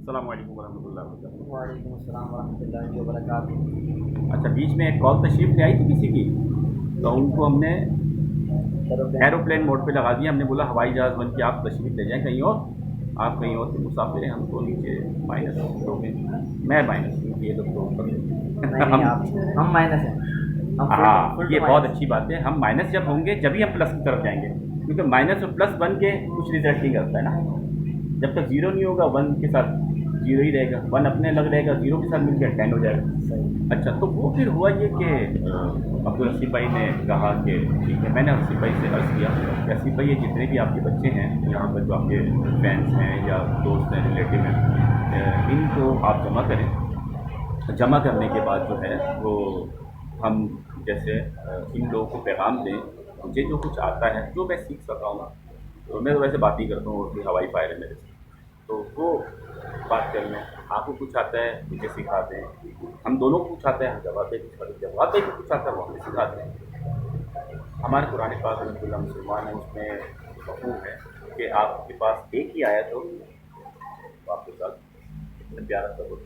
अस्सलाम वालेकुम वरहमतुल्लाहि वबरकातुहू। वालेकुम अस्सलाम वरहमतुल्लाहि वबरकातुहू। अच्छा, बीच में एक कॉल तशरीफ़ ले आई थी किसी की, तो उनको हमने एरोप्लेन मोड पे लगा दिया। हमने बोला हवाई जहाज़ बन के आप तशरीफ़ ले जाएं कहीं और, आप कहीं और से मुसाफिर हैं, हम तो नीचे माइनस हो गए। मैं माइनस हूँ, ये लोग तो ऊपर नहीं नहीं, आप हम माइनस हैं। हम हाँ, फुल ये टू बहुत माइनस। अच्छी बात है। हम माइनस जब होंगे जब ही हम प्लस की तरफ जाएंगे, क्योंकि माइनस और प्लस बन के कुछ रिजल्ट नहीं करता है ना। जब तक जीरो नहीं होगा, वन के साथ जीरो ही रहेगा, वन अपने अलग रहेगा, जीरो के साथ मिलकर 10 हो जाएगा। सही। अच्छा, तो वो फिर हुआ ये कि अब्दुल हसीब भाई ने कहा कि ठीक है। मैंने हसीब भाई से अर्ज़ किया कि हसीब भाई, ये जितने भी आपके बच्चे हैं यहाँ पर, जो आपके फैंस हैं या दोस्त हैं, रिलेटिव हैं, इनको आप जमा करें। जमा करने के बाद जो है वो हम जैसे इन लोगों को पैगाम दें, मुझे जो कुछ आता है, जो मैं सीख सका हूँ, तो मैं तो वैसे बात ही करता हूँ कि हवाई फायर है मेरे से, तो वो बात कर लें। आपको कुछ आता है मुझे सिखा दें, हम दोनों को कुछ आता है, हम जवाब दें, जवाब दें, कुछ आता है वो हमें सिखा दें। हमारे कुरान पाक अल्हम्दुलिल्लाह मुसलमान है, उसमें मफ़हूम है कि आपके पास एक ही आयत हो तो आपके साथ इतना प्यारा सबक।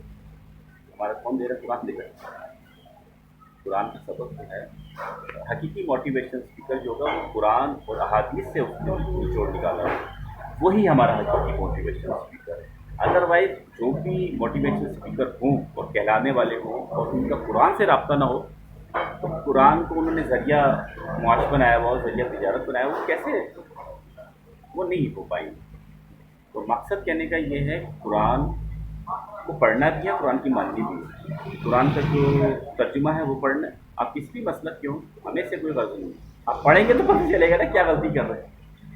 हमारा कौन दे रहा है? कुरान दे रहा है। कुरान का सबक जो है, हकीकी मोटिवेशन स्पीकर जो होगा वो कुरान और अहादीस से उसने निचोड़ निकाला है, वही हमारा हकीकी मोटिवेशन स्पीकर है। अदरवाइज जो भी मोटिवेशन स्पीकर हों और कहलाने वाले हों और उनका कुरान से रब्ता ना हो, तो कुरान को उन्होंने ज़रिया मुआश बनाया हुआ, ज़रिया तिजारत बनाया हुआ, कैसे वो नहीं हो पाएंगे। तो मकसद कहने का ये है, कुरान को पढ़ना भी है, कुरान की माननी भी है। कुरान का जो तर्जुमा है वो पढ़ना है। आप किसी भी मसलक के हों, हमें से कोई गलती नहीं, आप पढ़ेंगे तो पता चलेगा ना क्या गलती कर रहे हैं।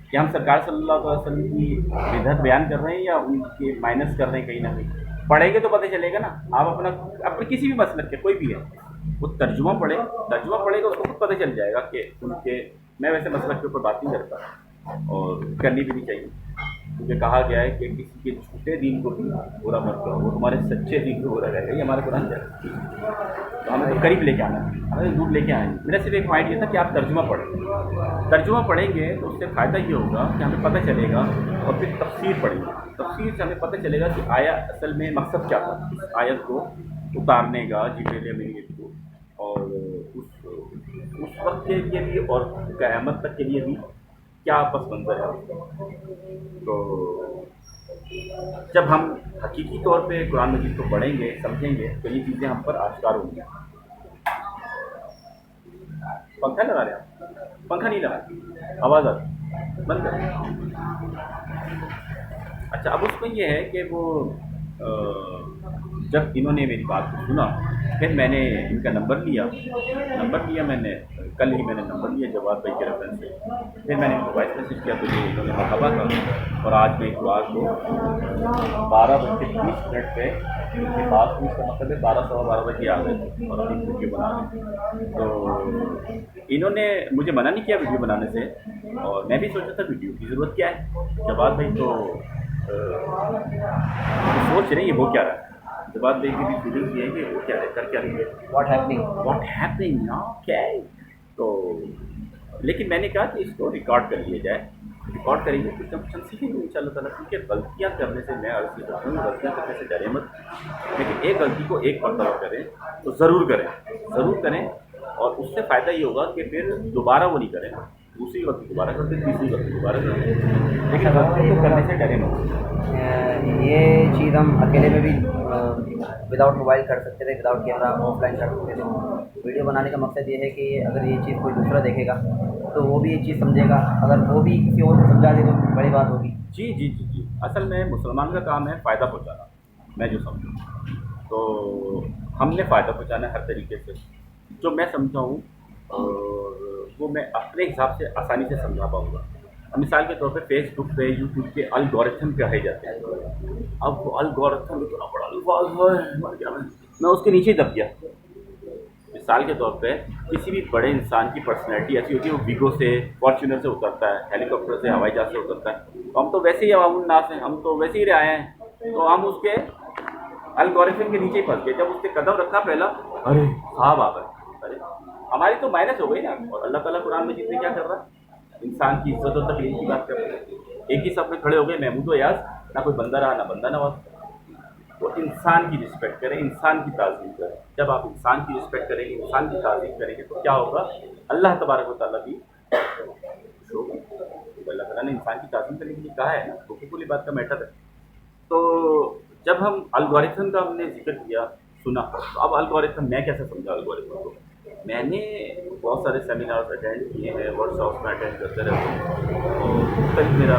क्या हम सरकार सल्लल्लाहु अलैहि वसल्लम की बिदअत बयान कर रहे हैं या उनके माइनस कर रहे हैं? कहीं ना कहीं पढ़ेंगे तो पता चलेगा ना। आप अपने किसी भी मसलक के कोई भी है, वो तर्जुमा पढ़ेगा, उसको खुद पता चल जाएगा कि उनके। मैं वैसे मसलक के ऊपर बात नहीं करता और करनी भी नहीं चाहिए, क्योंकि कहा गया है कि किसी के झूठे दीन को भी बुरा मत करो, वो तुम्हारे सच्चे दीन को बुरा रहेगा। ये हमारा कुरान है। तो हमें तो करीब लेके आना है, हमें दूर लेके आएंगे। मेरा सिर्फ एक पॉइंट ये था कि आप तर्जुमा पढ़ें। तर्जुमा पढ़ेंगे तो उससे फ़ायदा ये होगा कि हमें पता चलेगा, और फिर तफसीर पढ़ेंगे। तफसीर से हमें पता चलेगा कि आया असल में मकसद क्या था इस आयत को उतारने का, जिब्रील अमीन को, और उस वक्त के लिए भी और क़यामत तक के लिए भी क्या पस मंज़र है। तो जब हम हकीकी तौर पे कुरान मजीद को पढ़ेंगे, समझेंगे, तो ये चीज़ें हम पर आश्कार होंगी। पंखा लगा रहे हैं? पंखा नहीं लगा, आवाज़ आती, बंद कर। अच्छा, अब उसमें ये है कि वो जब इन्होंने मेरी बात को सुना, फिर मैंने इनका नंबर लिया मैंने कल ही मैंने नंबर लिया जवाब भाई के रेफरेंस से। फिर मैंने इनको वॉइस मैसेज किया, तो ये इन्होंने मरहबा कहा। और आज मैं इतवार को 12:30 पे इनकी बात हुई, इसका मतलब है 12 सवा 12 बजे आ गए और अपनी वीडियो बना रहे। तो इन्होंने मुझे मना नहीं किया वीडियो बनाने से, और मैं भी सोचा था वीडियो की ज़रूरत क्या है। जवाब भाई तो सोच रहे हैं ये हो क्या रहा है। जवाब भाई की भी फीलिंग ये है कि वो क्या है, कर क्या रही है, व्हाट हैपनिंग ओके। तो लेकिन मैंने कहा कि इसको रिकॉर्ड कर लिया जाए। रिकॉर्ड करेंगे तो हम सीखेंगे इंशाअल्लाह ताला, क्योंकि गलतियाँ करने से मैं अर्ज़ करता हूँ, गलतियाँ करने से डरे मत, लेकिन एक गलती को एक मरतबा करें तो ज़रूर करें, और उससे फ़ायदा ये होगा कि फिर दोबारा वो नहीं करें, दूसरी गलती दोबारा करते, तीसरी गलती दोबारा करते, लेकिन गलती को करने से डरे मत। ये चीज़ हम अकेले में भी विदाउट मोबाइल कर सकते थे, विदाउट कैमरा ऑफलाइन कर सकते थे। वीडियो बनाने का मकसद ये है कि अगर ये चीज़ कोई दूसरा देखेगा तो वो भी ये चीज़ समझेगा, अगर वो भी किसी और को समझा दे तो बड़ी बात होगी। जी। असल में मुसलमान का काम है फ़ायदा पहुँचाना, मैं जो समझूँ, तो हमने फ़ायदा पहुँचाना है हर तरीके से, जो मैं समझा हूँ, और वो मैं अपने हिसाब से आसानी से समझा पाऊँगा। मिसाल के तौर पे फेसबुक पे, यूट्यूब के एल्गोरिथम कहे जाते हैं। अब वो एल्गोरिथम इतना बड़ा अल्फाज है, मर गया मैं उसके नीचे दब गया। मिसाल के तौर पे किसी भी बड़े इंसान की पर्सनैलिटी ऐसी होती है, वो वीगो से, फॉर्च्यूनर से उतरता है, हेलीकॉप्टर से, हवाई जहाज़ से उतरता है, तो हम तो वैसे ही अवामुन नास हैं, हम तो वैसे ही रहे हैं, तो हम उसके एल्गोरिथम के नीचे ही फंस गए। जब उसने कदम रखा पहला, अरे साहब आ गए, अरे हमारी तो माइनस हो गई ना। और अल्लाह ताला कुरान में जितने क्या कर रहा है, इंसान की इज्जत और तकलीफ की बात कर रहे हैं। एक ही सब में खड़े हो गए, महमूद व यास, ना कोई बंदा रहा ना बंदा नवाज। वो इंसान की रिस्पेक्ट करें, इंसान की ताज़ीम करें। जब आप इंसान की रिस्पेक्ट करेंगे, इंसान की ताज़ीम करेंगे तो क्या होगा, अल्लाह तबारक व तआला भी खुश होगा। तो अल्लाह ताला ने इंसान की ताज़ीम करने के लिए कहा है ना, तो कुल बात का मैटर है। तो जब हम एल्गोरिथम का हमने जिक्र किया, सुना, तो अब एल्गोरिथम मैं कैसे समझा एल्गोरिथम को। मैंने बहुत सारे सेमिनार्स अटेंड किए हैं, वर्कशॉप्स में अटेंड करते रहता हूँ और मुख्तलिफ मेरा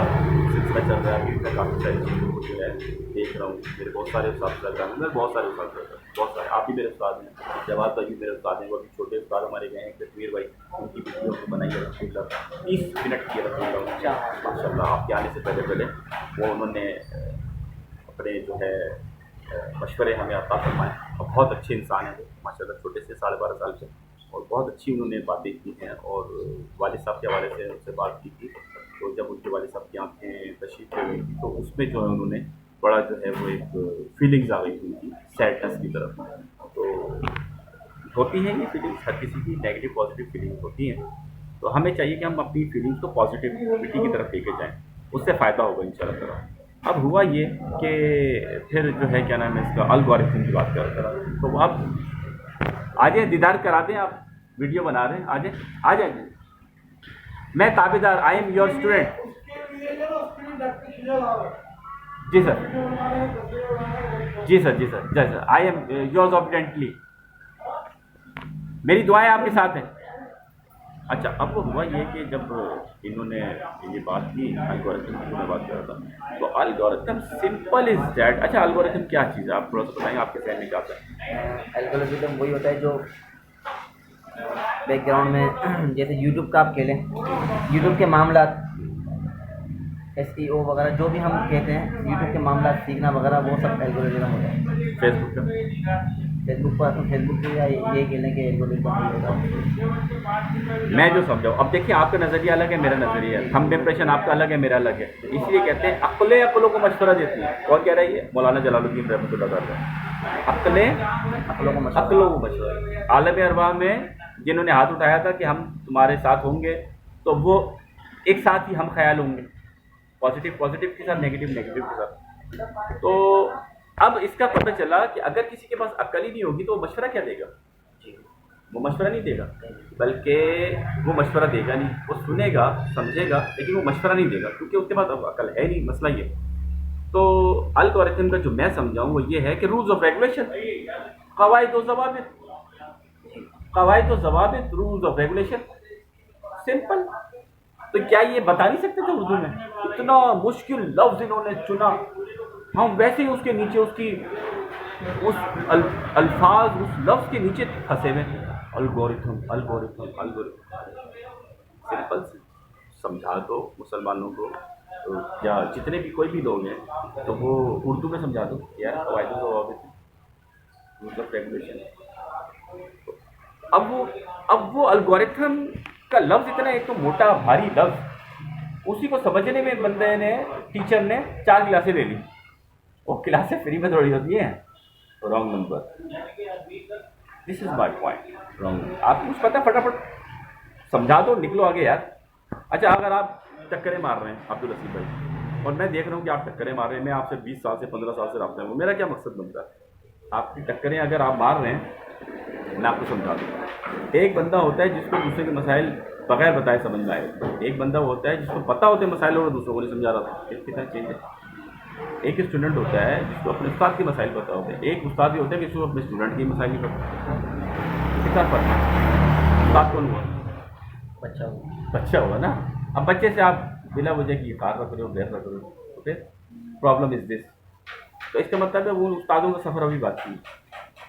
सिलसिला चल रहा है। अभी मैं काफ़ी सारी चीज़ों को जो है देख रहा हूँ। मेरे बहुत सारे उस्ताद लग रहा है, मेरे बहुत सारे उस्ताद लग रहे हैं, बहुत सारे। आप भी मेरे उस्ताद हैं, जवाब भाई भी मेरे उस्ताद हैं, वो अभी छोटे उस्ताद हमारे गए हैं, कश्मीर भाई, उनकी वीडियो को बनाई है अलहम्दुलिल्लाह 30 मिनट की अलहम्दुलिल्लाह माशाल्लाह। आपके आने से पहले वो उन्होंने अपने जो है मशवरे हमें अता फरमाए और बहुत अच्छे इंसान हैं माशाल्लाह, छोटे से 12.5 साल से, और बहुत अच्छी उन्होंने बातें की हैं। और वालिद साहब के हवाले से उनसे बात की थी, तो जब उनके वालिद साहब की आँखें तशरीफ़ ले गई थी तो उसमें जो है उन्होंने बड़ा जो है वो एक फीलिंग्स आ गई थी उनकी सैडनेस की तरफ। तो होती हैं ये फीलिंग्स, हर किसी की नेगेटिव पॉजिटिव फीलिंग्स होती हैं, तो हमें चाहिए कि हम अपनी फीलिंग्स को पॉजिटिविटी की तरफ लेके जाएँ, उससे फ़ायदा होगा इंशाल्लाह ताला। अब हुआ ये कि फिर जो है क्या नाम है इसका, एल्गोरिथम की बात कर रहा था, तो आप आ जाए, दीदार करा दें, आप वीडियो बना रहे हैं, आ जाए, आ जाइए। मैं ताबेदार, आई एम योर स्टूडेंट। जी सर, जी सर, जी सर, जय sir, I am yours obediently. मेरी दुआएं आपके साथ हैं। अच्छा, अब वो हुआ ये कि जब इन्होंने ये बात की एल्गोरिथम की, मैं बात कर रहा था, तो एल्गोरिथम सिंपल इज दैट। अच्छा, एल्गोरिथम क्या चीज़ है, आप थोड़ा सा बताएंगे, आपके सहन में क्या आता है? एल्गोरिथम वही होता है जो बैकग्राउंड में जैसे यूट्यूब का आप खेलें, यूट्यूब के मामला SEO वगैरह जो भी हम कहते हैं, यूट्यूब के मामला सीखना वगैरह, वो सब एल्गोरिथम होता है। फेसबुक का, फेसबुक पर फेसबुक पे या ये खेलें कि एल्गोरिथम होता है। मैं जो समझाऊँ, अब देखिए आपका नज़रिया अलग है, मेरा नज़रिया है, थंब इम्प्रेशन आपका अलग है, मेरा अलग है, इसलिए कहते हैं अक्लों को मशवरा देती है। कौन कह रहा है ये? मौलाना जलालुद्दीन रहमतुल्लाह अलैह। अक्लों को मशवरा। आलम अरवाह में जिन्होंने हाथ उठाया था कि हम तुम्हारे साथ होंगे, तो वो एक साथ ही हम ख्याल होंगे, पॉजिटिव पॉजिटिव के साथ, नेगेटिव नेगेटिव के साथ। तो अब इसका पता चला कि अगर किसी के पास अक्ल ही नहीं होगी तो वो मशवरा क्या देगा? वो मशवरा नहीं देगा, बल्कि वो मशवरा देगा नहीं, वो सुनेगा समझेगा लेकिन वो मशवरा नहीं देगा, क्योंकि उसके पास अब अक्ल है नहीं। मसला ये। तो एल्गोरिथम का जो मैं समझाऊँ वो ये है कि रूल्स ऑफ रेगुलेशन, कवायद व ज़वाबित, कवायद व ज़वाबित, रूल्स ऑफ रेगुलेशन, सिंपल। तो क्या ये बता नहीं सकते थे उर्दू में? इतना मुश्किल लफ्ज़ इन्होंने चुना, हम वैसे ही उसके नीचे उसकी उस अल्फाज उस लफ्ज़ के नीचे फंसे हुए। अल्गोरिथम अल्गोरिथम अल्गोरिथम, सिंपल से समझा दो मुसलमानों को, तो या जितने भी कोई भी लोग हैं तो वो उर्दू में समझा दो यार, कवायद व ज़वाबित, रूल्स ऑफ रेगुलेशन। अब वो अल्गोरिथम का लफ्ज़ इतना एक तो मोटा भारी लफ्ज़, उसी को समझने में बंदे ने, टीचर ने 4 क्लासें ले ली। वो क्लासें फ्री में थोड़ी होती हैं। Wrong number, this is my point, wrong. आपको कुछ पता, फटाफट समझा दो, निकलो आगे यार। अच्छा, अगर आप टक्करें मार रहे हैं अब्दुल रसीद भाई, और मैं देख रहा हूँ कि आप टक्करें मार रहे हैं, मैं आपसे 20 साल से 15 साल से रहा हूँ, मेरा क्या मकसद बनता है? आपकी टक्करें अगर आप मार रहे हैं, मैं आपको समझा दूँ। एक बंदा होता है जिसको दूसरे के मसाइल बगैर बताए समझ में आए, एक बंदा होता है जिसको पता होते हैं मसाइल और दूसरों को नहीं समझा रहा। कितना चेंज है। एक स्टूडेंट होता है जिसको अपने उस्ताद के मसाइल पता होते हैं, एक उस्ताद भी होता है जिसको अपने स्टूडेंट के मसाइल नहीं पता। कितना फर्क है? उस्ताद कौन हुआ? बच्चा हुआ ना। अब बच्चे से आप बिला वजह की कार रख रहे हो, बैर रख रहे हो, तो फिर प्रॉब्लम इज दिस। तो इसका मतलब है वो उस्तादों का सफ़र अभी बाकी है,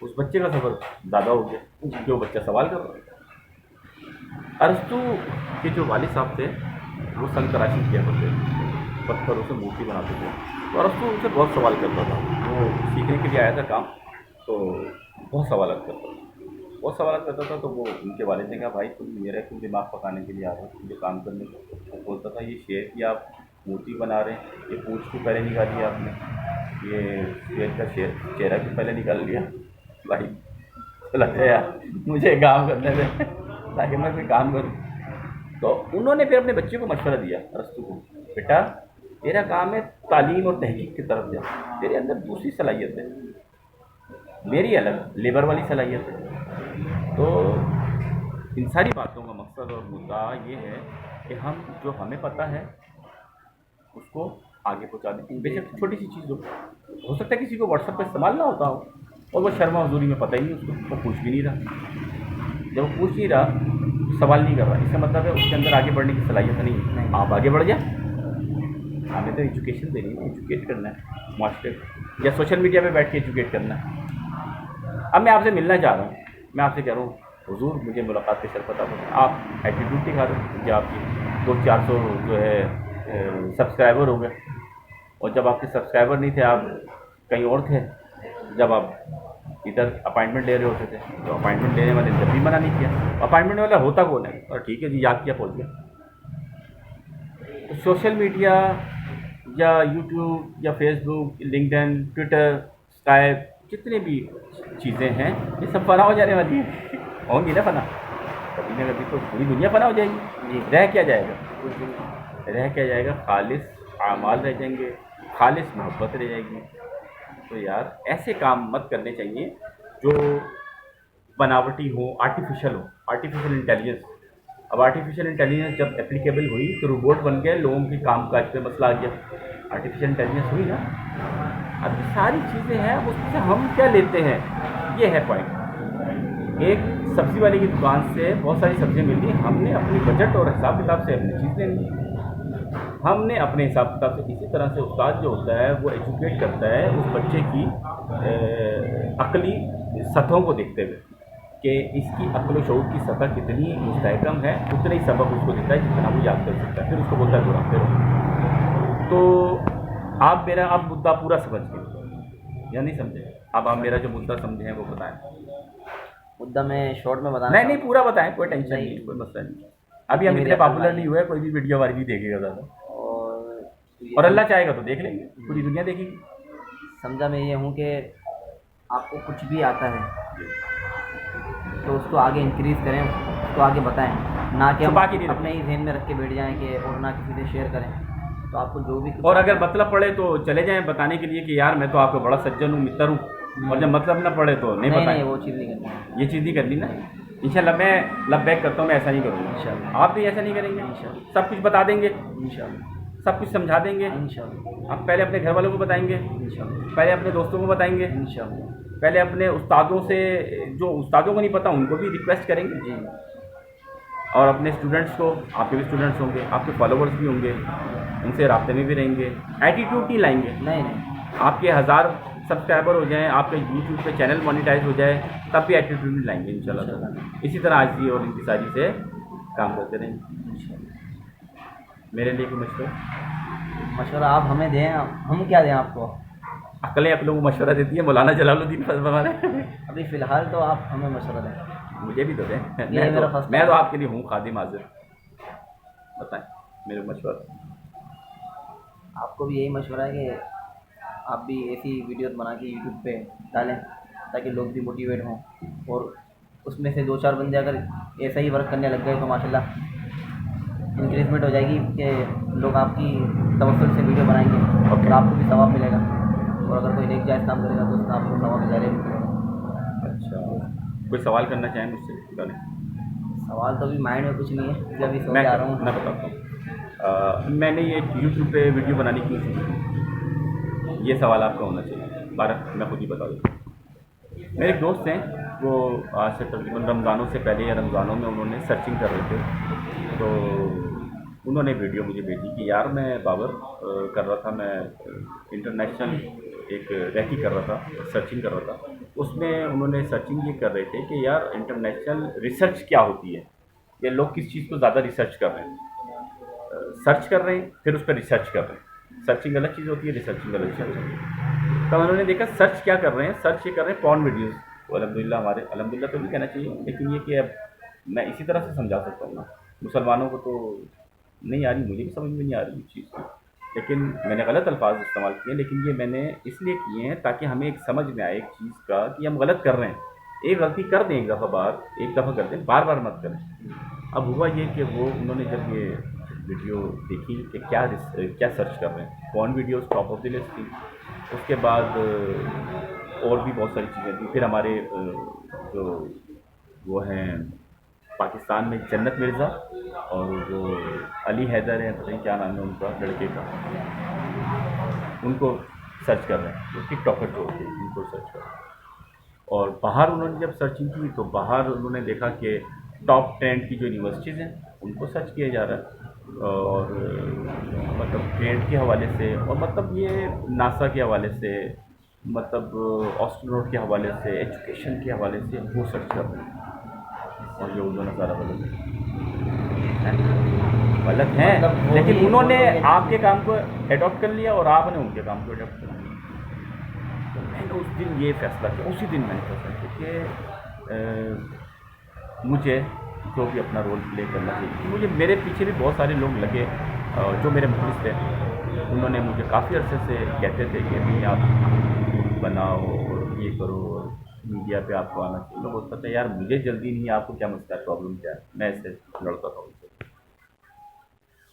उस बच्चे का सफ़र ज़्यादा हो गया, जो बच्चा सवाल कर रहा है। अरस्तु के जो वालिद साहब थे वो संग तराशी किया करते थे, पत्थरों से मूर्ति बनाते थे, तो अरस्तु उनसे बहुत सवाल करता था। वो सीखने के लिए आया था काम, तो बहुत सवाल करता था। तो वो उनके वालिद ने कहा, भाई तुम दिमाग पकाने के लिए आ रहे हो, तुम जो काम करने को। वो बोलता था, ये शेर की आप मूर्ति बना रहे हैं, ये पूँछ को पहले निकाल लिया आपने, ये शेर का चेहरा भी पहले निकाल लिया। भाई लगता है यार मुझे काम करने में, ताकि मैं कोई काम करूँ। तो उन्होंने फिर अपने बच्चे को मशवरा दिया अरस्तु को, बेटा تیرا کام ہے تعلیم اور تحقیق کی طرف جا، تیرے اندر دوسری صلاحیت ہے، میری الگ لیبر والی صلاحیت ہے۔ تو ان ساری باتوں کا مقصد اور مدعا یہ ہے کہ ہم جو ہمیں پتہ ہے اس کو آگے پہنچا دیں، بے شک چھوٹی سی چیز ہو سکتا ہے کسی کو واٹس ایپ کا استعمال نہ ہوتا ہو اور وہ شرما حضوری میں پتہ ہی نہیں اس کو، وہ پوچھ بھی نہیں رہا، جب وہ پوچھ نہیں رہا سوال نہیں کر رہا، اس کا مطلب ہے اس کے اندر آگے بڑھنے کی صلاحیت نہیں ہے۔ آپ آگے بڑھ جائیں، ہمیں تو ایجوکیشن دینی ہے، ایجوکیٹ کرنا ہے معاشرے کو، یا سوشل میڈیا پہ بیٹھ کے ایجوکیٹ کرنا ہے۔ اب میں آپ سے ملنا چاہ رہا ہوں، میں آپ سے کہہ رہا ہوں حضور مجھے ملاقات کا شرف عطا فرمائیں، آپ ایٹیٹیوڈ دکھا دیں کہ آپ کی 200-400 جو ہے سبسکرائبر ہو گئے، اور جب آپ کے سبسکرائبر نہیں تھے آپ کہیں اور تھے، جب آپ ادھر اپائنٹمنٹ لے رہے ہوتے تھے تو اپائنٹمنٹ لینے والے نے جب بھی منع نہیں کیا، اپائنٹمنٹ والا ہوتا کون ہے، اور ٹھیک ہے جی یاد کیا پہنچ گیا۔ تو سوشل میڈیا یا یوٹیوب یا فیس بک، لنکڈن، ٹویٹر، اسکائپ، جتنے بھی چیزیں ہیں یہ سب فنا ہو جانے والی ہیں، ہوں گی نا فنا، کبھی نہ کبھی تو پوری دنیا فنا ہو جائے گی، جی رہ کیا جائے گا، رہ کیا جائے گا، خالص اعمال رہ جائیں گے، خالص محبت رہ جائے گی۔ تو یار ایسے کام مت کرنے چاہیے جو بناوٹی ہو، آرٹیفیشل ہو، آرٹیفیشل انٹیلیجنس۔ اب آرٹیفیشل انٹیلیجنس جب اپلیکیبل ہوئی تو روبوٹ بن گئے، لوگوں کے کام کاج پہ مسئلہ آ گیا، آرٹیفیشل انٹیلیجنس ہوئی نا۔ اب یہ ساری چیزیں ہیں، اب اس سے ہم کیا لیتے ہیں، یہ ہے پوائنٹ۔ ایک سبزی والے کی دکان سے بہت ساری سبزیاں ملتی ہیں، ہم نے اپنی بجٹ اور حساب کتاب سے اپنی چیز لینی ہے، ہم نے اپنے حساب کتاب سے۔ اسی طرح سے استاد جو ہوتا ہے وہ ایجوکیٹ کرتا ہے اس بچے کی عقلی سطحوں کو دیکھتے ہوئے کہ اس کی عقل و شعور کی سطح کتنی مستحکم ہے، اتنا ہی سبق اس کو دیتا ہے جتنا وہ یاد کر سکتا ہے، پھر اس کو بولتا ہے برا پھر۔ تو آپ میرا اب مدعا پورا سمجھ گئے یا نہیں سمجھے؟ اب آپ میرا جو مدعا سمجھے ہیں وہ بتائیں۔ مدعا میں شارٹ میں بتانا نہیں پورا بتائیں، کوئی ٹینشن نہیں، کوئی مسئلہ نہیں۔ ابھی ہم اتنے پاپولر نہیں ہوئے، کوئی بھی ویڈیو ہماری بھی دیکھے گا زیادہ، اور اللہ چاہے گا تو دیکھ لیں گے، پوری دنیا دیکھے گی۔ سمجھا میں یہ ہوں کہ آپ کو کچھ بھی آتا ہے تو اس کو آگے انکریز کریں، اس کو آگے بتائیں، نہ کہ ہم اپنے ہی ذہن میں رکھ کے بیٹھ جائیں کہ اور نہ کسی سے شیئر کریں۔ تو آپ کو جو بھی اور اگر مطلب پڑے تو چلے جائیں بتانے کے لیے کہ یار میں تو آپ کا بڑا سجن ہوں، متر ہوں، اور جب مطلب نہ پڑے تو نہیں بتائیں، وہ چیز نہیں کرنی، یہ چیز نہیں کرنی نا۔ انشاءاللہ میں لبیک کرتا ہوں، میں ایسا نہیں کروں گا انشاءاللہ، آپ بھی ایسا نہیں کریں گے انشاءاللہ، سب کچھ بتا دیں گے انشاءاللہ، سب کچھ سمجھا دیں گے انشاءاللہ۔ آپ پہلے اپنے گھر والوں کو بتائیں گے انشاءاللہ، پہلے اپنے دوستوں کو بتائیں گے انشاءاللہ، پہلے اپنے استادوں سے، جو استادوں کو نہیں پتہ ان کو بھی ریکویسٹ کریں گے جی، اور اپنے اسٹوڈنٹس کو، آپ کے بھی اسٹوڈنٹس ہوں گے، آپ کے فالوورس بھی ہوں گے، ان سے رابطے میں بھی رہیں گے۔ ایٹیٹیوڈ نہیں لائیں گے، نہیں، آپ کے 1000 سبسکرائبر ہو جائیں، آپ کے یوٹیوب پہ چینل مانیٹائز ہو جائے، تب بھی ایٹیٹیوڈ نہیں لائیں گے انشاءاللہ۔ اسی طرح آج اور انتظاری سے کام کرتے رہیں گے۔ میرے لیے کوئی مشورہ آپ ہمیں دیں، ہم کیا دیں آپ کو؟ عقلوں کو مشورہ دیتی ہے مولانا جلال الدین فضل ہمارے۔ ابھی فی الحال تو آپ ہمیں مشورہ دیں، مجھے بھی تو دیں، میں تو آپ کے لیے ہوں خادم حاضر، بتائیں میرے مشورہ۔ آپ کو بھی یہی مشورہ ہے کہ آپ بھی ایسی ویڈیوز بنا کے یوٹیوب پہ ڈالیں تاکہ لوگ بھی موٹیویٹ ہوں، اور اس میں سے 2-4 بندے اگر ایسا ہی ورک کرنے لگ گئے تو ماشاءاللہ انکریزمنٹ ہو جائے گی کہ لوگ آپ کی توسل سے ویڈیو بنائیں گے، اور آپ کو بھی ثواب ملے گا، اور اگر کوئی نیک جائز کام کرے گا تو اس کا آپ کو ثواب ظاہر ملے گا۔ اچھا، کوئی سوال کرنا چاہیں مجھ سے؟ سوال تو ابھی مائنڈ میں کچھ نہیں ہے، ابھی سوچ جا رہا ہوں۔ میں بتاتا ہوں، میں نے یہ یوٹیوب پہ ویڈیو بنانے کی یہ سوال آپ کا ہونا چاہیے، بارہ میں خود ہی بتا دوں۔ میرے ایک دوست ہیں، وہ آج سے تقریباً رمضانوں سے پہلے یا رمضانوں میں انہوں نے سرچنگ کر رہے تھے، تو انہوں نے ویڈیو مجھے بھیجی کہ یار میں بابر کر رہا تھا، میں انٹرنیشنل ایک ریکی کر رہا تھا، سرچنگ کر رہا تھا، اس میں انہوں نے سرچنگ یہ کر رہے تھے کہ یار انٹرنیشنل ریسرچ کیا ہوتی ہے، کہ لوگ کس چیز کو زیادہ ریسرچ کر رہے ہیں، سرچ کر رہے ہیں پھر اس پہ ریسرچ کر رہے ہیں۔ سرچنگ الگ چیز ہوتی ہے، ریسرچنگ الگ چیز ہوتی ہے۔ تب انہوں نے دیکھا سرچ کیا کر رہے ہیں، سرچ یہ کر رہے ہیں پورن ویڈیوز، وہ الحمدللہ ہمارے، الحمدللہ تو نہیں کہنا چاہیے، لیکن یہ کہ اب میں اسی طرح سے سمجھا سکتا ہوں نا، مسلمانوں کو تو نہیں آ رہی، مجھے بھی سمجھ میں نہیں آ رہی اس چیز کی، لیکن میں نے غلط الفاظ استعمال کیے ہیں، لیکن یہ میں نے اس لیے کیے ہیں تاکہ ہمیں ایک سمجھ میں آئے ایک چیز کا کہ ہم غلط کر رہے ہیں۔ ایک غلطی کر دیں ایک دفعہ کر دیں، بار بار مت کریں۔ اب ہوا یہ کہ وہ انہوں نے جب یہ वीडियो देखी कि क्या सर्च कर रहे हैं। कौन videos top of the list थी। उसके बाद और भी बहुत सारी चीज़ें थी। फिर हमारे जो वो हैं पाकिस्तान में जन्नत मिर्ज़ा और वो अली हैदर हैं, पता नहीं क्या नाम है उनका लड़के का, उनको सर्च कर रहे हैं। वो टिकटॉकर जो होते हैं उनको सर्च कर रहे हैं। और बाहर उन्होंने जब सर्चिंग की तो बाहर उन्होंने देखा कि टॉप 10 की जो यूनिवर्सिटीज़ हैं उनको सर्च किया जा रहा है। और मतलब ट्रेंड के हवाले से, और मतलब ये नासा के हवाले से, मतलब ऑस्ट्रोनॉट के हवाले से, एजुकेशन के हवाले से वो सर्च कर रहे हैं। और ये उन्होंने सारा गलत है, मतलब लेकिन उन्होंने आपके काम को एडॉप्ट कर लिया और आपने उनके काम को एडॉप्ट कर लिया। तो मैंने उस दिन ये फैसला किया, उसी दिन मैंने फैसला किया कि मुझे जो भी अपना रोल प्ले करना चाहिए। मुझे मेरे पीछे भी बहुत सारे लोग लगे जो मेरे मुखलिस थे। उन्होंने मुझे काफ़ी अरसे से कहते थे कि नहीं आप बनाओ और ये करो और मीडिया पे आपको आना चाहिए। मैं बोलता था यार मुझे जल्दी नहीं है, आपको क्या मसला है, प्रॉब्लम क्या है। मैं इससे लड़ता था उनसे।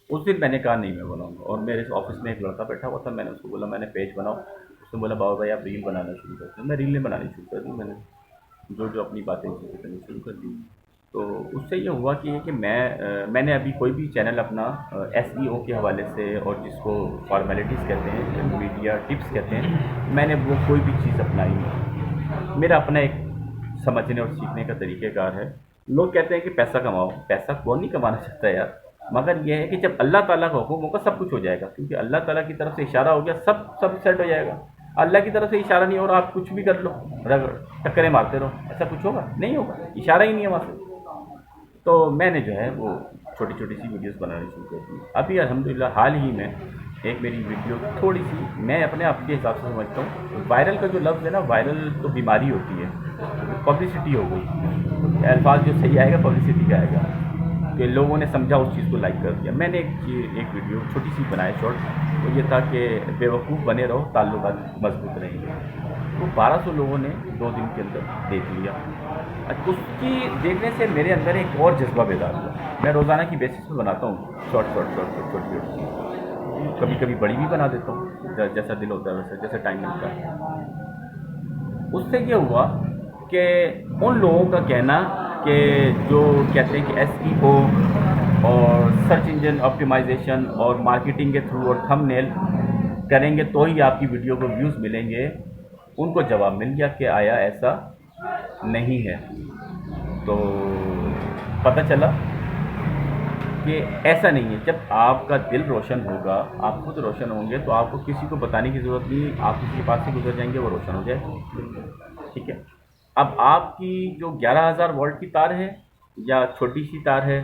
उस दिन मैंने कहा नहीं मैं बनाऊंगा। और मेरे ऑफिस में एक लड़का बैठा हुआ था, मैंने उसको बोला मैंने पेज बनाओ। उसने बोला बाबा भाई आप रील बनाना शुरू कर दो। मैं रीलें बनानी शुरू कर दी। मैंने जो अपनी बातें चीज़ें करनी शुरू कर दी। तो उससे ये हुआ कि मैंने अभी कोई भी चैनल अपना SEO के हवाले से, और जिसको फॉर्मेलिटीज़ कहते हैं, मीडिया टिप्स कहते हैं, मैंने वो कोई भी चीज़ अपनाई नहीं। मेरा अपना एक समझने और सीखने का तरीक़ेकार है। लोग कहते हैं कि पैसा कमाओ, पैसा कौन नहीं कमाना चाहता यार, मगर यह है कि जब अल्लाह ताला का हुक्म होगा सब कुछ हो जाएगा। क्योंकि अल्लाह ताला की तरफ से इशारा हो गया सब सेट हो जाएगा। अल्लाह की तरफ से इशारा नहीं हो रहा, आप कुछ भी कर लो, टक्करें मारते रहो, ऐसा कुछ होगा नहीं होगा, इशारा ही नहीं है वहाँ से। तो मैंने जो है वो छोटी छोटी सी वीडियोस बनानी शुरू कर दी। अभी अल्हम्दुलिल्लाह हाल ही में एक मेरी वीडियो थोड़ी सी, मैं अपने आप के हिसाब से समझता हूँ, वायरल का जो लफ्ज़ है ना, वायरल तो बीमारी होती है, पब्लिसिटी हो गई। अल्फाज जो सही आएगा पब्लिसिटी का आएगा कि लोगों ने समझा, उस चीज़ को लाइक कर दिया। मैंने एक वीडियो छोटी सी बनाया शॉर्ट, तो ये था कि बेवकूफ़ बने रहो ताल्लुकात मजबूत रहेंगे। तो 1200 लोगों ने 2 दिन के अंदर देख लिया। उसकी देखने से मेरे अंदर एक और जज्बा बेदार हुआ। मैं रोज़ाना की बेसिस पे बनाता हूँ शॉर्ट छोटी, कभी कभी बड़ी भी बना देता हूँ, जैसा दिल होता है वैसे, जैसे टाइम मिलता है। उससे ये हुआ कि उन लोगों का कहना कि जो कहते हैं कि SEO और सर्च इंजन ऑप्टिमाइजेशन और मार्केटिंग के थ्रू और थंबनेल करेंगे तो ही आपकी वीडियो को व्यूज़ मिलेंगे, उनको जवाब मिल गया कि आया ऐसा नहीं है। तो पता चला कि ऐसा नहीं है। जब आपका दिल रोशन होगा, आप खुद रोशन होंगे, तो आपको किसी को बताने की ज़रूरत नहीं, आप किसी के पास से गुजर जाएंगे, वो रोशन हो जाएगा। ठीक है। अब आपकी जो 11,000 वोल्ट की तार है या छोटी सी तार है,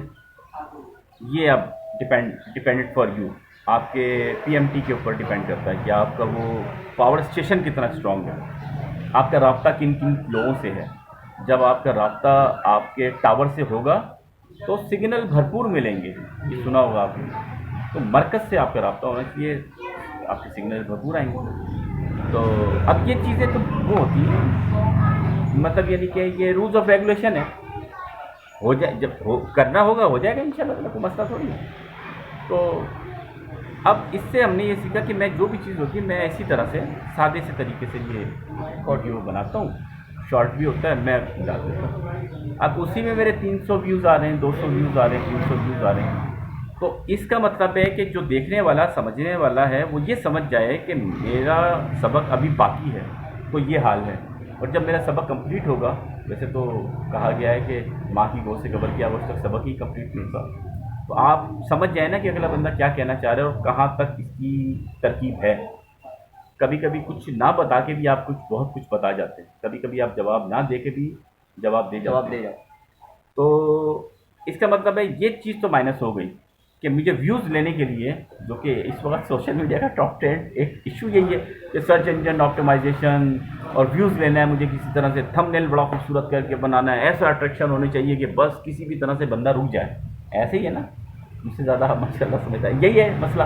ये अब डिपेंडेंट फॉर यू, आपके PMT के ऊपर डिपेंड करता है कि आपका वो पावर स्टेशन कितना स्ट्रॉन्ग है, आपका राब्ता किन किन लोगों से है। जब आपका राब्ता आपके टावर से होगा तो सिग्नल भरपूर मिलेंगे, ये सुना होगा आपने। तो मरकज़ से आपका राब्ता होना चाहिए, आपके सिग्नल भरपूर आएंगे। तो अब ये चीज़ें तो वो होती हैं, मतलब यानी कि ये रूल्स ऑफ रेगुलेशन है, हो जाए जब करना होगा हो जाएगा इंशाल्लाह, कोई मसला थोड़ी है। तो अब इससे हमने ये सीखा कि मैं जो भी चीज़ होती है मैं इसी तरह से सादे से तरीके से ये ऑडियो बनाता हूँ, शॉर्ट भी होता है, मैं डाल देता हूँ। अब उसी में मेरे 300 व्यूज़ आ रहे हैं, 200 व्यूज़ आ रहे हैं, 300 व्यूज़ आ रहे हैं। तो इसका मतलब है कि जो देखने वाला, समझने वाला है, वो ये समझ जाए कि मेरा सबक अभी बाकी है, तो ये हाल है। और जब मेरा सबक कंप्लीट होगा, वैसे तो कहा गया है कि माँ की गोद से कब्र की आवाज़ तक सबक ही कंप्लीट नहीं होता, तो आप समझ जाए ना कि अगला बंदा क्या कहना चाह रहा है और कहाँ तक इसकी तरकीब है। कभी कभी कुछ ना बता के भी आप बहुत कुछ बता जाते हैं, कभी कभी आप जवाब ना दे के भी जवाब दे जाते हैं। तो इसका मतलब है ये चीज़ तो माइनस हो गई कि मुझे व्यूज़ लेने के लिए, जो कि इस वक्त सोशल मीडिया का टॉप 10 एक इशू यही है कि सर्च इंजन ऑप्टिमाइजेशन और व्यूज़ लेना है, मुझे किसी तरह से थंबनेल बड़ा खूबसूरत करके बनाना है, ऐसा अट्रैक्शन होनी चाहिए कि बस किसी भी तरह से बंदा रुक जाए। ऐसे ही है ना, मुझसे ज़्यादा माशाल्लाह समझता है, यही है मसला,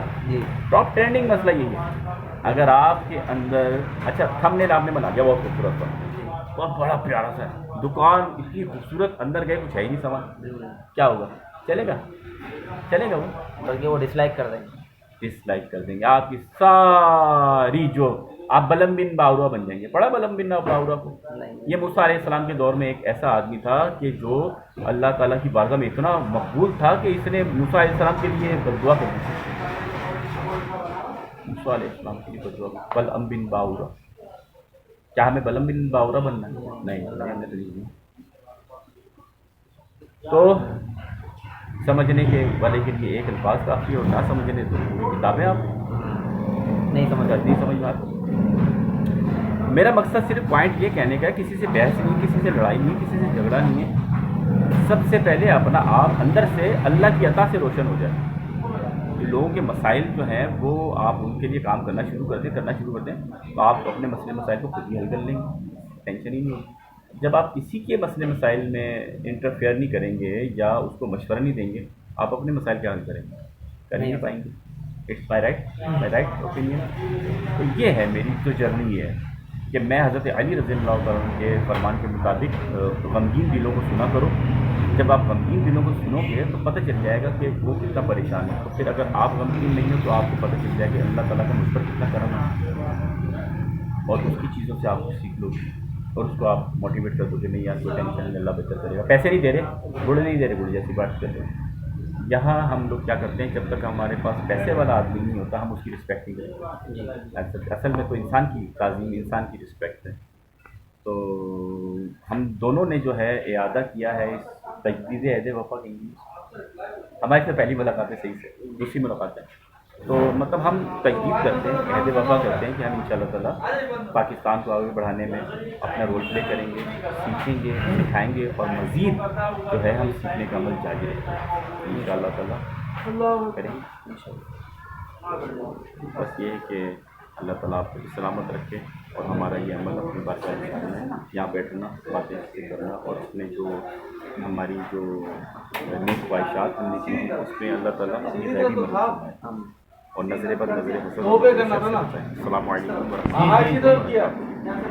टॉप ट्रेंडिंग मसला यही है। अगर आपके अंदर अच्छा थंबनेल आपने बना दिया बहुत खूबसूरत सा, बहुत बड़ा प्यारा सा है, दुकान इतनी खूबसूरत, अंदर गए कुछ है ही नहीं सामान, क्या होगा? چلے گا وہ بلکہ وہ ڈسلائک کر دیں گے. ڈسلائک کر دیں گے. آپ کی ساری جو آپ بلم بن باورا بن جائیں گے. پڑھا بلم بن باورا کو؟ نہیں. یہ موسیٰ علیہ السلام کے دور میں ایک ایسا آدمی تھا کہ جو اللہ تعالیٰ کی بارگاہ میں اتنا مقبول تھا کہ اس نے موسیٰ علیہ السلام کے لیے بددعا کر دی. موسیٰ علیہ السلام کے لیے بددعا کی, بلم بن باورا. کیا ہمیں بلم بن باورا بننا ہے؟ نہیں, اللہ نے تو نہیں. تو سمجھنے کے والے کے لیے ایک الفاظ کافی اور نہ سمجھنے تو پوری کتابیں آپ نہیں سمجھ بات. میرا مقصد صرف پوائنٹ یہ کہنے کا ہے, کسی سے بحث نہیں, کسی سے لڑائی نہیں, کسی سے جھگڑا نہیں ہے. سب سے پہلے اپنا آپ اندر سے اللہ کی عطا سے روشن ہو جائے. لوگوں کے مسائل جو ہیں وہ آپ ان کے لیے کام کرنا شروع کر دیں تو آپ اپنے مسئلے مسائل کو خود ہی حل کر لیں گے, ٹینشن ہی نہیں ہوگی. جب آپ کسی کے مسئلے مسائل میں انٹرفیئر نہیں کریں گے یا اس کو مشورہ نہیں دیں گے, آپ اپنے مسائل کیا حل کریں گے؟ کر نہیں پائیں گے. It's my right opinion. تو یہ ہے میری جو جرنی ہے کہ میں حضرت علی رضی اللہ عنہ کے فرمان کے مطابق غمگین دلوں کو سنا کرو. جب آپ غمگین دلوں کو سنو گے تو پتہ چل جائے گا کہ وہ کتنا پریشان ہے. تو پھر اگر آپ غمگین نہیں ہو تو آپ کو پتہ چل جائے گا کہ اللہ تعالیٰ کا مجھ پر کتنا کرم ہے, اور اس کی چیزوں سے آپ کو سیکھ لو گے اور اس کو آپ موٹیویٹ کر دو کہ نہیں یار کوئی ٹینشن نہیں, اللہ بہتر کرے گا. پیسے نہیں دے رہے, گڑ نہیں دے رہے, گڑ جیسی بات کر رہے ہیں. یہاں ہم لوگ کیا کرتے ہیں, جب تک ہمارے پاس پیسے والا آدمی نہیں ہوتا ہم اس کی رسپیکٹ نہیں کرتے. اصل میں تو انسان کی تعظیم, انسان کی رسپیکٹ ہے. تو ہم دونوں نے جو ہے اعادہ کیا ہے اس تجدید عہد وفا کے لیے. ہماری سے پہلی ملاقات ہے, صحیح سے دوسری ملاقات ہے. تو مطلب ہم تجدید کرتے ہیں, عہد وفا کرتے ہیں کہ ہم انشاءاللہ تعالیٰ پاکستان کو آگے بڑھانے میں اپنا رول پلے کریں گے, سیکھیں گے, سکھائیں گے, اور مزید جو ہے ہم سیکھنے کا عمل جاری رکھیں گے انشاءاللہ تعالیٰ کریں گے. بس یہ ہے کہ اللہ تعالیٰ آپ کو سلامت رکھے اور ہمارا یہ عمل اپنی بات کا یہاں بیٹھنا, باتیں کرنا, اور اس میں جو ہماری جو نیک خواہشات ہیں اس میں اللہ تعالیٰ اپنی ذاتی مدد کریں اور نظر بد نظر حسن. السلام علیکم ورحمۃ اللہ.